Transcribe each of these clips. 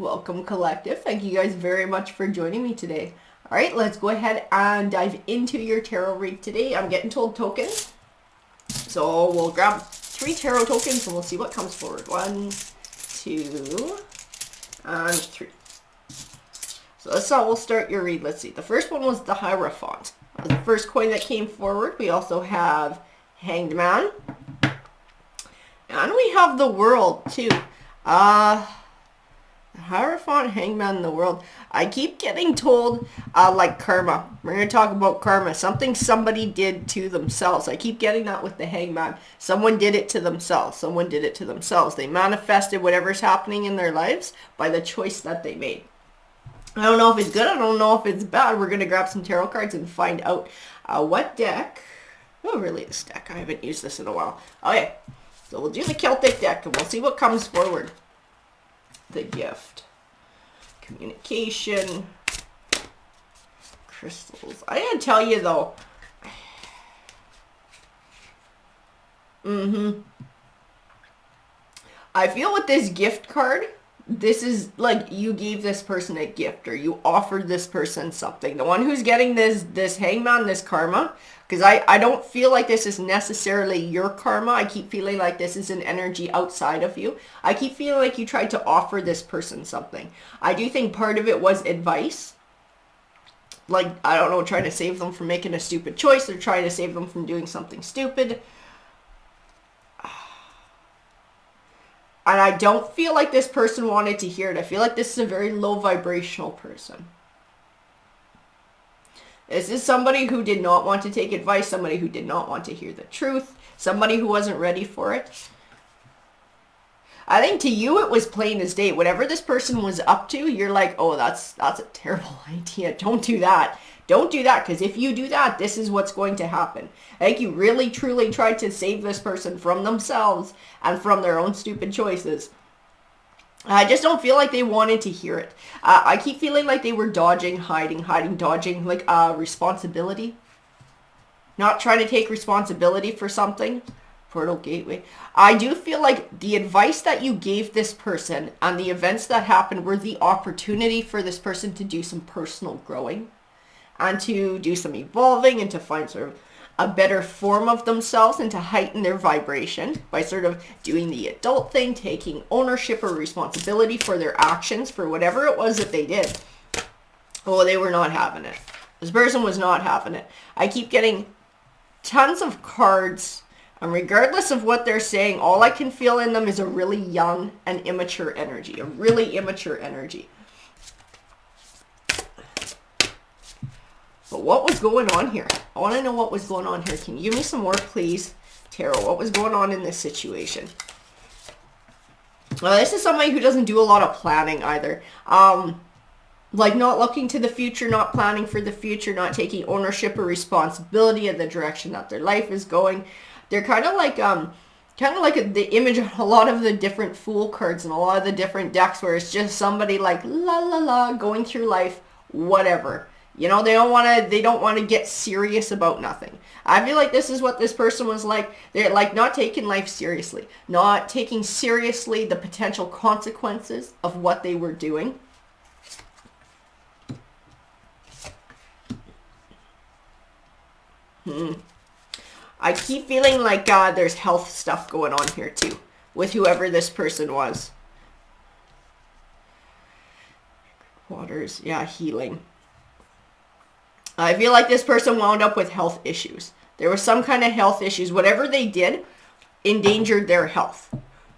Welcome, collective. Thank you guys very much for joining me today. All right, let's go ahead and dive into your tarot read today. I'm getting told tokens. So we'll grab 3 tarot tokens and we'll see what comes forward. 1, 2, and 3. So that's how we'll start your read. Let's see. The first one was the Hierophant. That was the first coin that came forward. We also have Hanged Man. And we have the World too. Hierophant, Hangman, in the World. I keep getting told, like karma. We're going to talk about karma. Something somebody did to themselves. I keep getting that with the Hangman. Someone did it to themselves. Someone did it to themselves. They manifested whatever's happening in their lives by the choice that they made. I don't know if it's good. I don't know if it's bad. We're going to grab some tarot cards and find out what deck. Oh, really, this deck. I haven't used this in a while. Okay, so we'll do the Celtic deck and we'll see what comes forward. The Gift. Communication. Crystals. I gotta tell you though. I feel with this gift card, this is like you gave this person a gift or you offered this person something. The one who's getting this hangman, this karma, because I don't feel like this is necessarily your karma. I keep feeling like this is an energy outside of you. I keep feeling like you tried to offer this person something. I do think part of it was advice. Like, I don't know, trying to save them from making a stupid choice or trying to save them from doing something stupid. And I don't feel like this person wanted to hear it. I feel like this is a very low vibrational person. This is somebody who did not want to take advice, somebody who did not want to hear the truth, somebody who wasn't ready for it. I think to you it was plain as day. Whatever this person was up to, you're like, oh, that's a terrible idea. Don't do that. Don't do that, because if you do that, this is what's going to happen. I think you really, truly tried to save this person from themselves and from their own stupid choices. I just don't feel like they wanted to hear it. I keep feeling like they were dodging, hiding, dodging, like responsibility. Not trying to take responsibility for something. Portal Gateway. I do feel like the advice that you gave this person and the events that happened were the opportunity for this person to do some personal growing and to do some evolving and to find sort of a better form of themselves and to heighten their vibration by sort of doing the adult thing, taking ownership or responsibility for their actions, for whatever it was that they did. Oh, they were not having it. This person was not having it. I keep getting tons of cards, and regardless of what they're saying, all I can feel in them is a really young and immature energy, a really immature energy. But what was going on here? I want to know what was going on here. Can you give me some more, please? Tarot, what was going on in this situation? This is somebody who doesn't do a lot of planning either. Like not looking to the future, not planning for the future, not taking ownership or responsibility of the direction that their life is going. They're kind of like the image of a lot of the different Fool cards and a lot of the different decks where it's just somebody like la la la going through life, whatever. You know, they don't want to get serious about nothing. I feel like this is what this person was like. They're like not taking life seriously, not taking seriously the potential consequences of what they were doing. I keep feeling like there's health stuff going on here too with whoever this person was. Waters, yeah, healing. I feel like this person wound up with health issues. There was some kind of health issues. Whatever they did endangered their health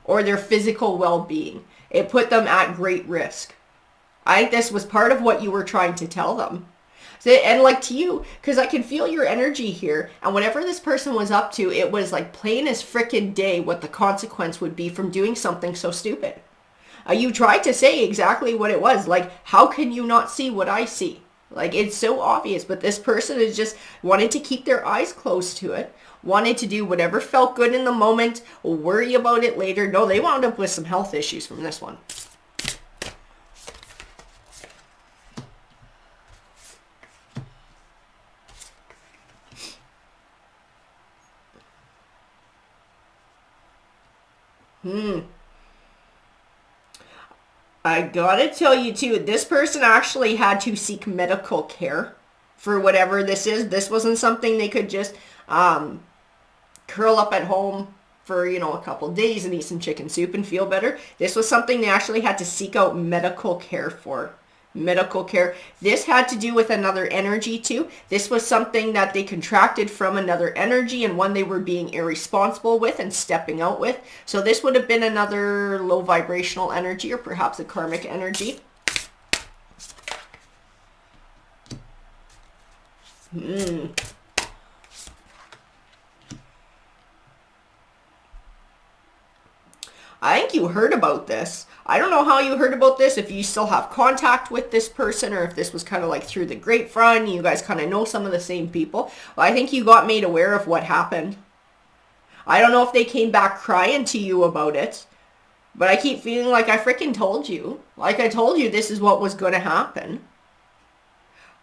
or their physical well-being. It put them at great risk. I think this was part of what you were trying to tell them. So, and like to you, because I can feel your energy here, and whatever this person was up to, it was like plain as frickin' day what the consequence would be from doing something so stupid. You tried to say exactly what it was. Like, how can you not see what I see? Like, it's so obvious, but this person is just wanted to keep their eyes closed to it, wanted to do whatever felt good in the moment, worry about it later. No, they wound up with some health issues from this one. I gotta tell you too, this person actually had to seek medical care for whatever this is. This wasn't something they could just curl up at home for, you know, a couple days and eat some chicken soup and feel better. This was something they actually had to seek out medical care for. Medical care. This had to do with another energy too. This was something that they contracted from another energy and one they were being irresponsible with and stepping out with. So this would have been another low vibrational energy or perhaps a karmic energy. I think you heard about this. I don't know how you heard about this, if you still have contact with this person or if this was kind of like through the grapevine, you guys kind of know some of the same people. Well, I think you got made aware of what happened. I don't know if they came back crying to you about it, but I keep feeling like I freaking told you. Like I told you this is what was going to happen.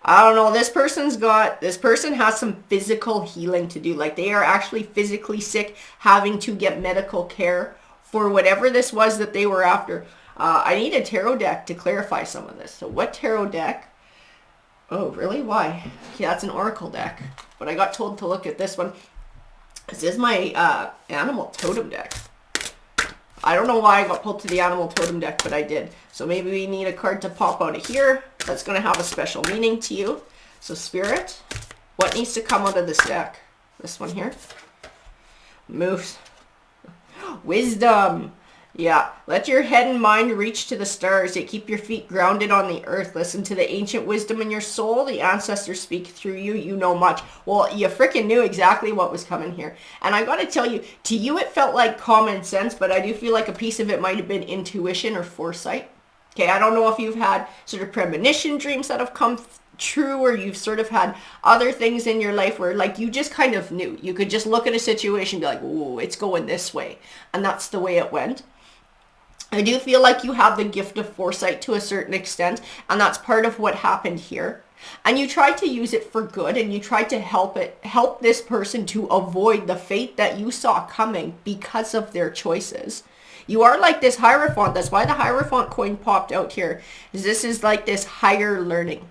I don't know, this person has some physical healing to do. Like they are actually physically sick, having to get medical care for whatever this was that they were after. I need a tarot deck to clarify some of this. So what tarot deck? Oh, really? Why? Yeah, that's an oracle deck. But I got told to look at this one. This is my animal totem deck. I don't know why I got pulled to the animal totem deck, but I did. So maybe we need a card to pop out of here that's going to have a special meaning to you. So Spirit, what needs to come out of this deck? This one here. Moves. Wisdom. Yeah. Let your head and mind reach to the stars. Yet keep your feet grounded on the earth. Listen to the ancient wisdom in your soul. The ancestors speak through you. You know much. Well, you freaking knew exactly what was coming here. And I gotta tell you, to you it felt like common sense, but I do feel like a piece of it might have been intuition or foresight. Okay, I don't know if you've had sort of premonition dreams that have come true, or you've sort of had other things in your life where like you just kind of knew. You could just look at a situation and be like, "Ooh, it's going this way." And that's the way it went. I do feel like you have the gift of foresight to a certain extent, and that's part of what happened here. And you tried to use it for good, and you tried to help this person to avoid the fate that you saw coming because of their choices. You are like this Hierophant. That's why the Hierophant coin popped out here. This is like this higher learning.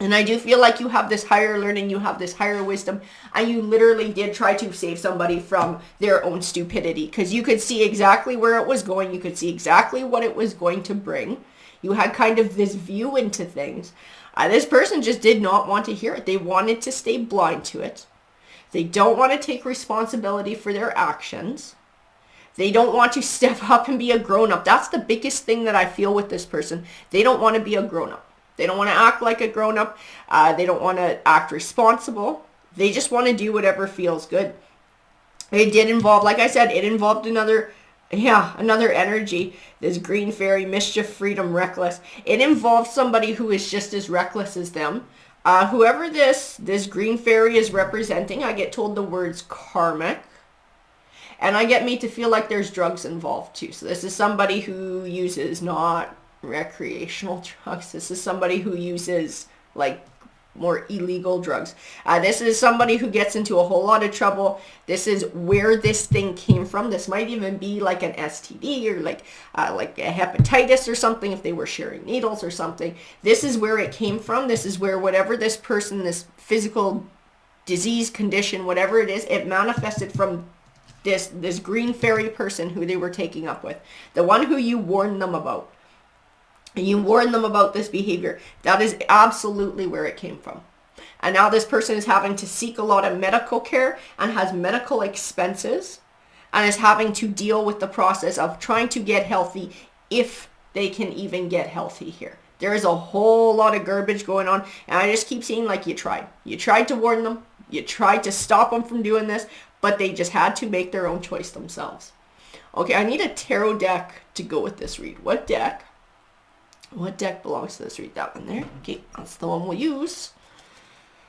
And I do feel like you have this higher learning, you have this higher wisdom, and you literally did try to save somebody from their own stupidity, because you could see exactly where it was going. You could see exactly what it was going to bring. You had kind of this view into things. This person just did not want to hear it. They wanted to stay blind to it. They don't want to take responsibility for their actions. They don't want to step up and be a grown-up. That's the biggest thing that I feel with this person. They don't want to be a grown-up. They don't want to act like a grown-up. They don't want to act responsible. They just want to do whatever feels good. It did involve, like I said, it involved another energy. This green fairy, mischief, freedom, reckless. It involves somebody who is just as reckless as them. Whoever this green fairy is representing, I get told the words karmic. And I get made to feel like there's drugs involved too. So this is somebody who uses not recreational drugs. This is somebody who uses like more illegal drugs. This is somebody who gets into a whole lot of trouble. This is where this thing came from. This might even be like an STD or like a hepatitis or something if they were sharing needles or something. This is where it came from. This is where whatever this person, this physical disease condition, whatever it is, it manifested from this green fairy person who they were taking up with. The one who you warned them about. And you warn them about this behavior. That is absolutely where it came from. And now this person is having to seek a lot of medical care and has medical expenses and is having to deal with the process of trying to get healthy, if they can even get healthy here. There is a whole lot of garbage going on, and I just keep seeing like you tried. You tried to warn them. You tried to stop them from doing this, but they just had to make their own choice themselves. Okay, I need a tarot deck to go with this read. What deck? What deck belongs to this read? That one there. Okay, that's the one we'll use.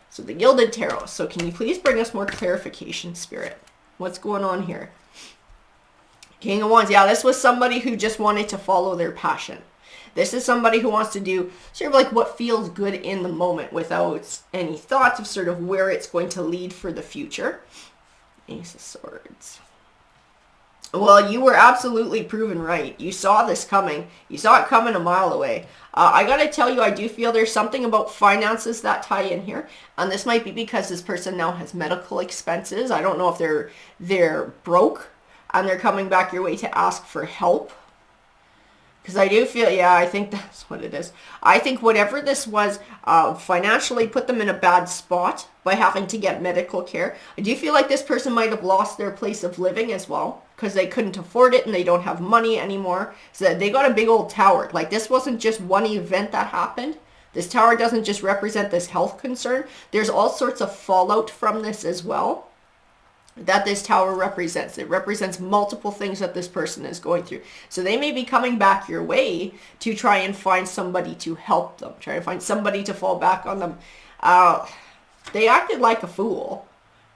So the Gilded Tarot. So can you please bring us more clarification, Spirit? What's going on here? King of Wands. Yeah, this was somebody who just wanted to follow their passion. This is somebody who wants to do sort of like what feels good in the moment without any thoughts of sort of where it's going to lead for the future. Ace of Swords. Well, you were absolutely proven right. You saw this coming. You saw it coming a mile away. I gotta tell you, I do feel there's something about finances that tie in here, and this might be because this person now has medical expenses. I don't know if they're broke and they're coming back your way to ask for help. Because I do feel, yeah, I think that's what it is. I think whatever this was, financially put them in a bad spot by having to get medical care. I do feel like this person might have lost their place of living as well because they couldn't afford it and they don't have money anymore. So they got a big old tower. Like, this wasn't just one event that happened. This tower doesn't just represent this health concern. There's all sorts of fallout from this as well that this tower represents. It represents multiple things that this person is going through. So they may be coming back your way to try and find somebody to help them, try to find somebody to fall back on them. They acted like a fool,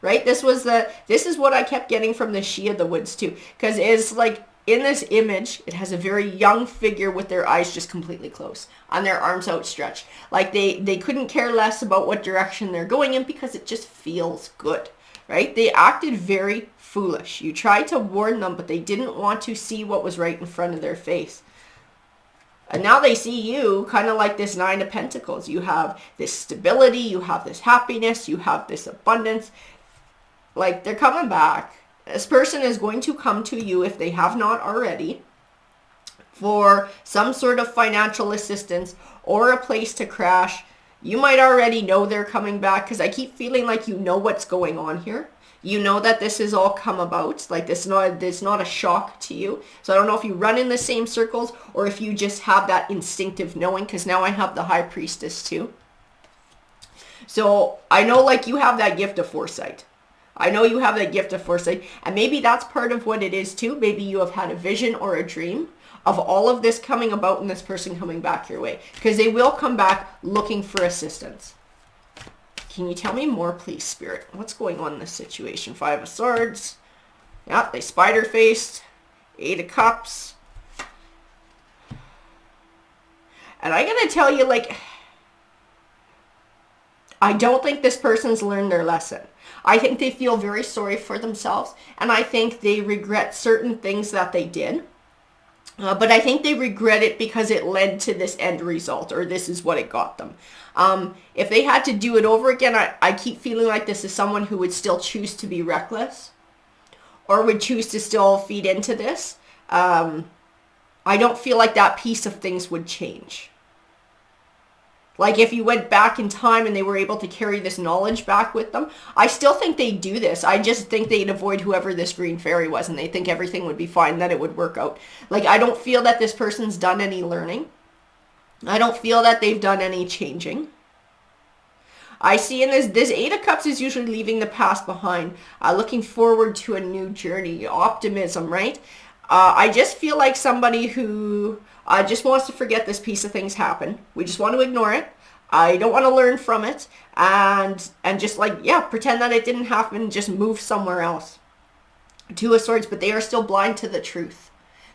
right? This is what I kept getting from the She of the Woods too, because it's like in this image, it has a very young figure with their eyes just completely closed and their arms outstretched. Like they couldn't care less about what direction they're going in because it just feels good. Right? They acted very foolish. You tried to warn them, but they didn't want to see what was right in front of their face. And now they see you kind of like this Nine of Pentacles. You have this stability, you have this happiness, you have this abundance. Like, they're coming back. This person is going to come to you, if they have not already, for some sort of financial assistance or a place to crash. You might already know they're coming back because I keep feeling like you know what's going on here. You know that this has all come about. Like, this is not a shock to you. So I don't know if you run in the same circles or if you just have that instinctive knowing, because now I have the High Priestess too. So I know, like, you have that gift of foresight. I know you have that gift of foresight. And maybe that's part of what it is too. Maybe you have had a vision or a dream of all of this coming about and this person coming back your way. Because they will come back looking for assistance. Can you tell me more, please, Spirit? What's going on in this situation? Five of Swords. Yeah, they spider-faced. Eight of Cups. And I gotta tell you, like, I don't think this person's learned their lesson. I think they feel very sorry for themselves. And I think they regret certain things that they did. But I think they regret it because it led to this end result, or this is what it got them. If they had to do it over again, I keep feeling like this is someone who would still choose to be reckless or would choose to still feed into this. I don't feel like that piece of things would change. Like, if you went back in time and they were able to carry this knowledge back with them, I still think they'd do this. I just think they'd avoid whoever this green fairy was, and they think everything would be fine, that it would work out. Like, I don't feel that this person's done any learning. I don't feel that they've done any changing. I see in this Eight of Cups is usually leaving the past behind, looking forward to a new journey, optimism, right? I just feel like somebody who just wants to forget this piece of things happen. We just want to ignore it. I don't want to learn from it. And just like, yeah, pretend that it didn't happen, just move somewhere else. Two of Swords, but they are still blind to the truth.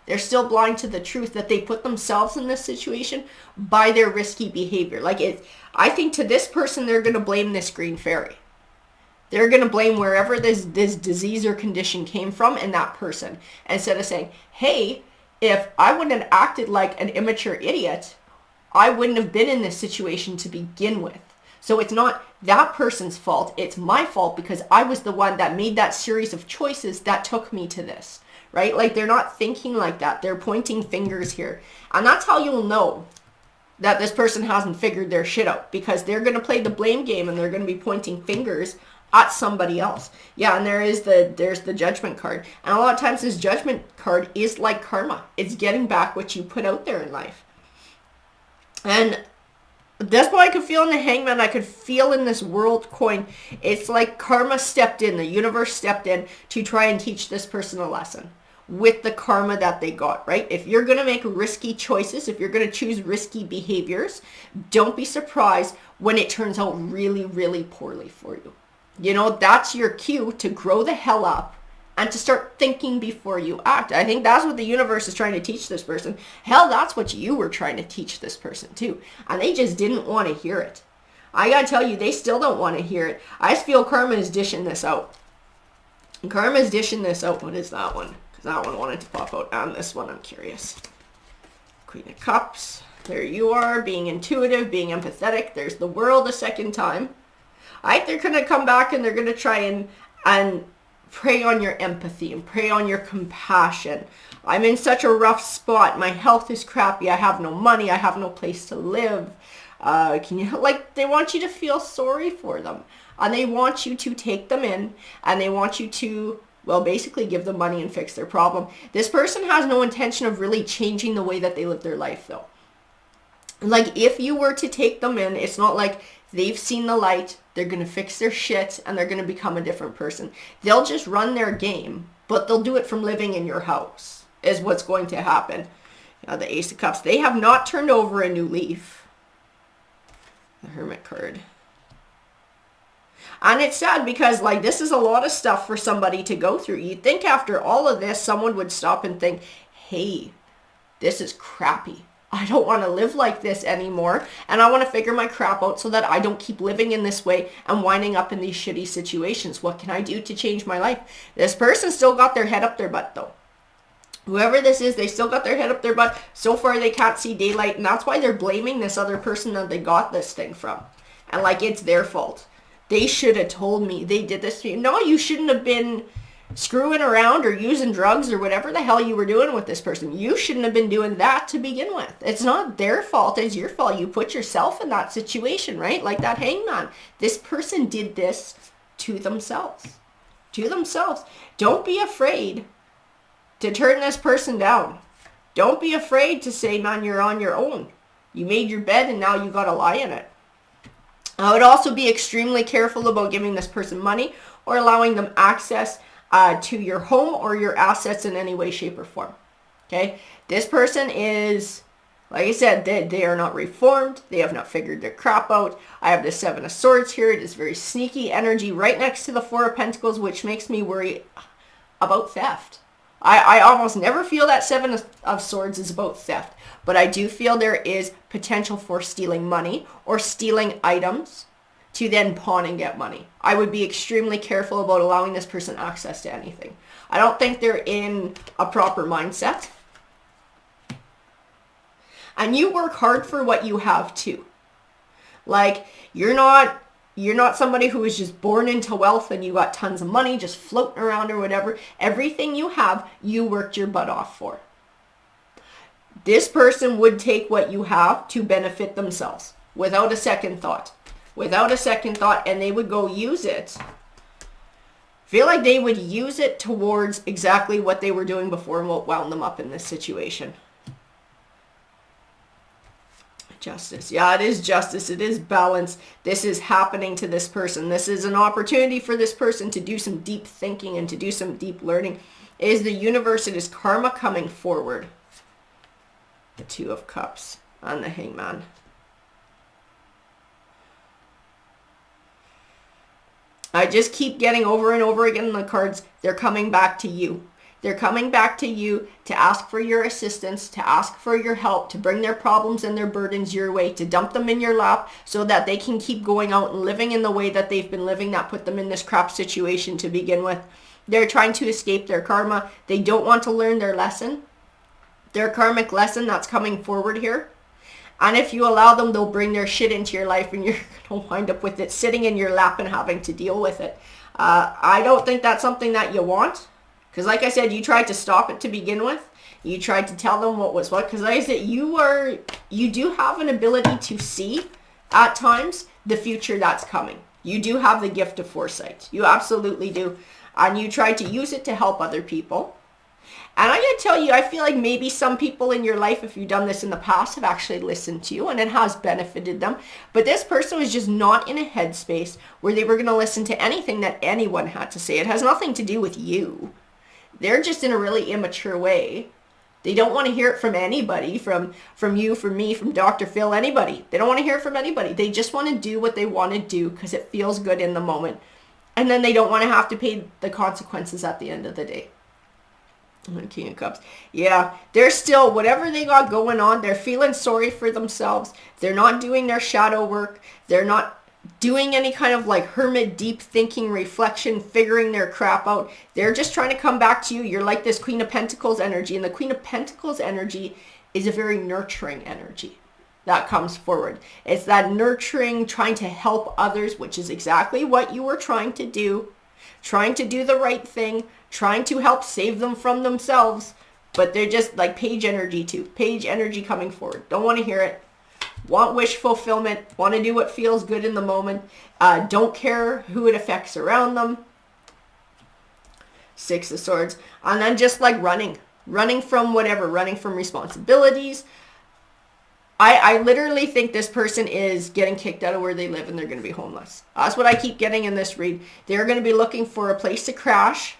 They're still blind to the truth that they put themselves in this situation by their risky behavior. Like, I think to this person, they're going to blame this green fairy. They're going to blame wherever this disease or condition came from and that person. Instead of saying, hey, if I wouldn't have acted like an immature idiot, I wouldn't have been in this situation to begin with. So it's not that person's fault. It's my fault because I was the one that made that series of choices that took me to this, right? Like, they're not thinking like that. They're pointing fingers here. And that's how you'll know that this person hasn't figured their shit out, because they're going to play the blame game and they're going to be pointing fingers at somebody else. Yeah, and there's the Judgment card. And a lot of times this Judgment card is like karma. It's getting back what you put out there in life. And that's what I could feel in the Hangman. I could feel in this World coin. It's like karma stepped in. The universe stepped in to try and teach this person a lesson with the karma that they got, right? If you're going to make risky choices, if you're going to choose risky behaviors, don't be surprised when it turns out really, really poorly for you. You know, that's your cue to grow the hell up and to start thinking before you act. I think that's what the universe is trying to teach this person. Hell, that's what you were trying to teach this person too. And they just didn't want to hear it. I gotta tell you, they still don't want to hear it. I just feel karma is dishing this out. Karma is dishing this out. What is that one? because that one wanted to pop out, and this one, I'm curious. Queen of Cups. There you are, being intuitive, being empathetic. There's the World a second time. They're going to come back and they're going to try and prey on your empathy and prey on your compassion. I'm in such a rough spot. My health is crappy. I have no money. I have no place to live. They want you to feel sorry for them. And they want you to take them in, and they want you to, well, basically give them money and fix their problem. This person has no intention of really changing the way that they live their life, though. Like, if you were to take them in, it's not like they've seen the light, they're going to fix their shit, and they're going to become a different person. They'll just run their game, but they'll do it from living in your house, is what's going to happen. The Ace of Cups, they have not turned over a new leaf. The Hermit card. And it's sad because, like, this is a lot of stuff for somebody to go through. You'd think after all of this, someone would stop and think, hey, this is crappy. I don't want to live like this anymore. And I want to figure my crap out so that I don't keep living in this way and winding up in these shitty situations. What can I do to change my life? This person still got their head up their butt, though. Whoever this is, they still got their head up their butt. So far, they can't see daylight. And that's why they're blaming this other person that they got this thing from. And, like, it's their fault. They should have told me they did this to you. No, you shouldn't have been screwing around or using drugs or whatever the hell you were doing with this person. You shouldn't have been doing that to begin with. It's not their fault. It's your fault. You put yourself in that situation, right? Like that hangman. This person did this to themselves. To themselves. Don't be afraid to turn this person down. Don't be afraid to say, man, you're on your own. You made your bed and now you got to lie in it. I would also be extremely careful about giving this person money or allowing them access to your home or your assets in any way, shape, or form. Okay? This person is, like I said, they are not reformed. They have not figured their crap out. I have the Seven of Swords here. It is very sneaky energy right next to the Four of Pentacles, which makes me worry about theft. I almost never feel that Seven of Swords is about theft, but I do feel there is potential for stealing money or stealing items to then pawn and get money. I would be extremely careful about allowing this person access to anything. I don't think they're in a proper mindset. And you work hard for what you have too. Like, you're not somebody who is just born into wealth and you got tons of money just floating around or whatever. Everything you have, you worked your butt off for. This person would take what you have to benefit themselves without a second thought. Without a second thought, and they would go use it. Feel like they would use it towards exactly what they were doing before and what wound them up in this situation. Justice. Yeah, it is justice. It is balance. This is happening to this person. This is an opportunity for this person to do some deep thinking and to do some deep learning. It is the universe. It is karma coming forward. The Two of Cups and the Hangman. I just keep getting over and over again in the cards. They're coming back to you. They're coming back to you to ask for your assistance, to ask for your help, to bring their problems and their burdens your way, to dump them in your lap so that they can keep going out and living in the way that they've been living that put them in this crap situation to begin with. They're trying to escape their karma. They don't want to learn their lesson, their karmic lesson that's coming forward here. And if you allow them, they'll bring their shit into your life and you're going to wind up with it sitting in your lap and having to deal with it. I don't think that's something that you want. Because like I said, you tried to stop it to begin with. You tried to tell them what was what. Because like I said, you do have an ability to see at times the future that's coming. You do have the gift of foresight. You absolutely do. And you tried to use it to help other people. And I gotta tell you, I feel like maybe some people in your life, if you've done this in the past, have actually listened to you and it has benefited them. But this person was just not in a headspace where they were going to listen to anything that anyone had to say. It has nothing to do with you. They're just in a really immature way. They don't want to hear it from anybody, from you, from me, from Dr. Phil, anybody. They don't want to hear it from anybody. They just want to do what they want to do because it feels good in the moment. And then they don't want to have to pay the consequences at the end of the day. King of Cups. Yeah, they're still, whatever they got going on, they're feeling sorry for themselves. They're not doing their shadow work. They're not doing any kind of like hermit, deep thinking, reflection, figuring their crap out. They're just trying to come back to you. You're like this Queen of Pentacles energy, and the Queen of Pentacles energy is a very nurturing energy that comes forward. It's that nurturing, trying to help others, which is exactly what you were trying to do the right thing, trying to help save them from themselves. But they're just like page energy too. Page energy coming forward. Don't want to hear it. Want wish fulfillment. Want to do what feels good in the moment. Don't care who it affects around them. Six of Swords. And then just like running. Running from whatever. Running from responsibilities. I literally think this person is getting kicked out of where they live and they're going to be homeless. That's what I keep getting in this read. They're going to be looking for a place to crash,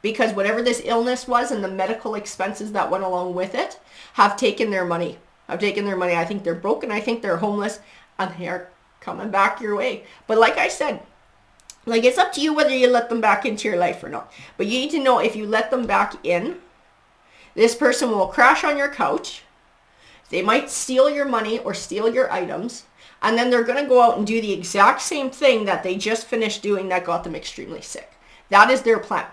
because whatever this illness was and the medical expenses that went along with it have taken their money. I think they're broken. I think they're homeless, and they are coming back your way. But like I said, like, it's up to you whether you let them back into your life or not. But you need to know, if you let them back in, this person will crash on your couch. They might steal your money or steal your items. And then they're going to go out and do the exact same thing that they just finished doing that got them extremely sick. That is their plan.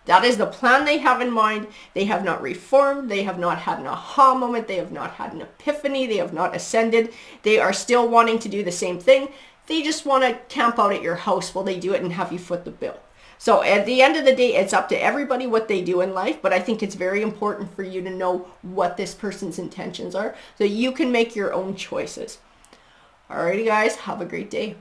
That is the plan they have in mind. They have not reformed. They have not had an aha moment. They have not had an epiphany. They have not ascended. They are still wanting to do the same thing. They just want to camp out at your house while they do it and have you foot the bill. So at the end of the day, it's up to everybody what they do in life. But I think it's very important for you to know what this person's intentions are, so you can make your own choices. Alrighty, guys. Have a great day.